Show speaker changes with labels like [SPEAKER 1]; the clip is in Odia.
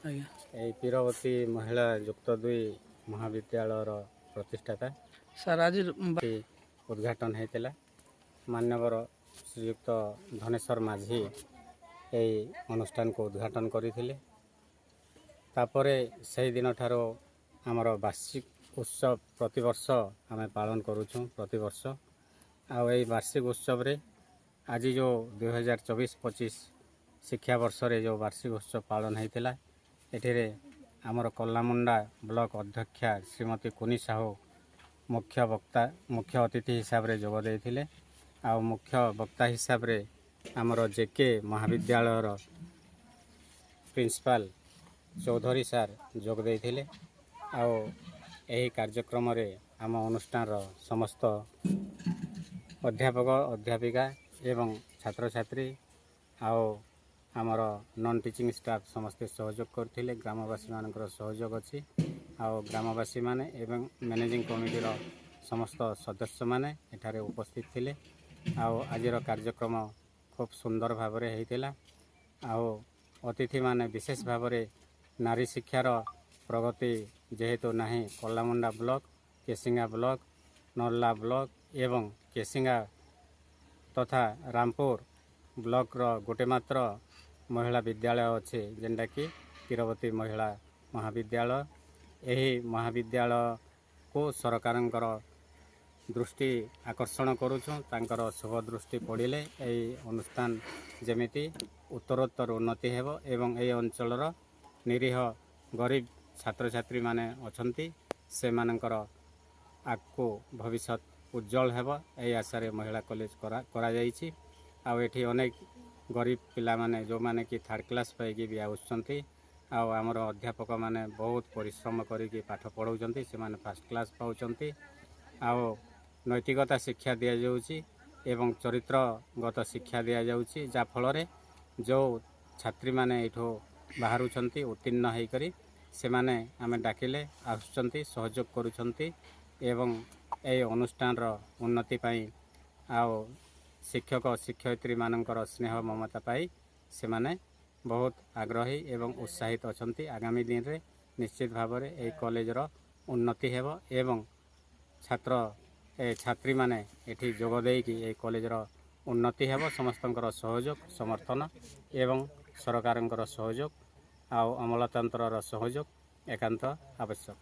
[SPEAKER 1] এই পୀରବତୀ ମହିଳା ଯୁକ୍ତ 2 ମହାବିଦ୍ୟାଳୟର ପ୍ରତିଷ୍ଠାତା
[SPEAKER 2] ସାର୍ ଆଜି
[SPEAKER 1] ଉଦ୍ଘାଟନ ହୋଇଥିଲା। ମାନ୍ୟବର ଶ୍ରୀଯୁକ୍ତ ଧନେଶ୍ୱର ମାଝୀ ଏହି ଅନୁଷ୍ଠାନକୁ ଉଦ୍ଘାଟନ କରିଥିଲେ। ତାପରେ ସେହି ଦିନଠାରୁ ଆମର ବାର୍ଷିକ ଉତ୍ସବ ପ୍ରତିବର୍ଷ ଆମେ ପାଳନ କରୁଛୁ ପ୍ରତିବର୍ଷ। ଆଉ ଏହି ବାର୍ଷିକ ଉତ୍ସବରେ ଆଜି ଯେଉଁ 2024-25 ଶିକ୍ଷାବର୍ଷରେ ଯେଉଁ ବାର୍ଷିକ ଉତ୍ସବ ପାଳନ ହୋଇଥିଲା, ଏଠିରେ ଆମର କଲାମୁଣ୍ଡା ବ୍ଲକ ଅଧ୍ୟକ୍ଷା ଶ୍ରୀମତୀ କୁନି ସାହୁ ମୁଖ୍ୟ ଅତିଥି ହିସାବରେ ଯୋଗ ଦେଇଥିଲେ। ଆଉ ମୁଖ୍ୟ ବକ୍ତା ହିସାବରେ ଆମର ଜେକେ ମହାବିଦ୍ୟାଳୟର ପ୍ରିନ୍ସିପାଲ ଚୌଧୁରୀ ସାର୍ ଯୋଗ ଦେଇଥିଲେ। ଆଉ ଏହି କାର୍ଯ୍ୟକ୍ରମରେ ଆମ ଅନୁଷ୍ଠାନର ସମସ୍ତ ଅଧ୍ୟାପକ ଅଧ୍ୟାପିକା ଏବଂ ଛାତ୍ରଛାତ୍ରୀ ଆଉ ଆମର ନନ୍ ଟିଚିଂ ଷ୍ଟାଫ୍ ସମସ୍ତେ ସହଯୋଗ କରିଥିଲେ। ଗ୍ରାମବାସୀମାନଙ୍କର ସହଯୋଗ ଅଛି। ଆଉ ଗ୍ରାମବାସୀମାନେ ଏବଂ ମ୍ୟାନେଜିଂ କମିଟିର ସମସ୍ତ ସଦସ୍ୟମାନେ ଏଠାରେ ଉପସ୍ଥିତ ଥିଲେ। ଆଉ ଆଜିର କାର୍ଯ୍ୟକ୍ରମ ଖୁବ୍ ସୁନ୍ଦର ଭାବରେ ହୋଇଥିଲା। ଆଉ ଅତିଥିମାନେ ବିଶେଷ ଭାବରେ ନାରୀ ଶିକ୍ଷାର ପ୍ରଗତି ଯେହେତୁ ନାହିଁ, Kalamunda block, Kesinga block, Narla block ଏବଂ କେସିଙ୍ଗା ତଥା ରାମପୁର ବ୍ଲକର ଗୋଟେ ମାତ୍ର ମହିଳା ବିଦ୍ୟାଳୟ ଅଛି, ଯେନ୍ଟାକି ପୀରବତୀ ମହିଳା ମହାବିଦ୍ୟାଳୟ। ଏହି ମହାବିଦ୍ୟାଳୟକୁ ସରକାରଙ୍କର ଦୃଷ୍ଟି ଆକର୍ଷଣ କରୁଛୁ। ତାଙ୍କର ଶୁଭ ଦୃଷ୍ଟି ପଡ଼ିଲେ ଏହି ଅନୁଷ୍ଠାନ ଯେମିତି ଉତ୍ତରୋତ୍ତର ଉନ୍ନତି ହେବ ଏବଂ ଏହି ଅଞ୍ଚଳର ନିରୀହ ଗରିବ ଛାତ୍ରଛାତ୍ରୀମାନେ ଅଛନ୍ତି, ସେମାନଙ୍କର ଆଗକୁ ଭବିଷ୍ୟତ ଉଜ୍ଜଳ ହେବ, ଏହି ଆଶାରେ ମହିଳା କଲେଜ କରାଯାଇଛି। ଆଉ ଏଠି ଅନେକ ଗରିବ ପିଲାମାନେ ଯେଉଁମାନେ କି ଥାର୍ଡ଼ କ୍ଲାସ୍ ପାଇକି ବି ଆସୁଛନ୍ତି। ଆଉ ଆମର ଅଧ୍ୟାପକମାନେ ବହୁତ ପରିଶ୍ରମ କରିକି ପାଠ ପଢ଼ାଉଛନ୍ତି, ସେମାନେ ଫାର୍ଷ୍ଟ କ୍ଲାସ୍ ପାଉଛନ୍ତି। ଆଉ ନୈତିକତା ଶିକ୍ଷା ଦିଆଯାଉଛି ଏବଂ ଚରିତ୍ରଗତ ଶିକ୍ଷା ଦିଆଯାଉଛି, ଯାହାଫଳରେ ଯେଉଁ ଛାତ୍ରୀମାନେ ଏଇଠୁ ବାହାରୁଛନ୍ତି ଉତ୍ତୀର୍ଣ୍ଣ ହୋଇକରି, ସେମାନେ ଆମେ ଡାକିଲେ ଆସୁଛନ୍ତି, ସହଯୋଗ କରୁଛନ୍ତି ଏବଂ ଏହି ଅନୁଷ୍ଠାନର ଉନ୍ନତି ପାଇଁ ଆଉ ଶିକ୍ଷକ ଶିକ୍ଷୟିତ୍ରୀମାନଙ୍କର ସ୍ନେହ ମମତା ପାଇ ସେମାନେ ବହୁତ ଆଗ୍ରହୀ ଏବଂ ଉତ୍ସାହିତ ଅଛନ୍ତି। ଆଗାମୀ ଦିନରେ ନିଶ୍ଚିତ ଭାବରେ ଏହି କଲେଜର ଉନ୍ନତି ହେବ ଏବଂ ଛାତ୍ରୀମାନେ ଏଠି ଯୋଗ ଦେଇକି ଏହି କଲେଜର ଉନ୍ନତି ହେବ। ସମସ୍ତଙ୍କର ସହଯୋଗ ସମର୍ଥନ ଏବଂ ସରକାରଙ୍କର ସହଯୋଗ ଆଉ ଅମଳତନ୍ତ୍ରର ସହଯୋଗ ଏକାନ୍ତ ଆବଶ୍ୟକ।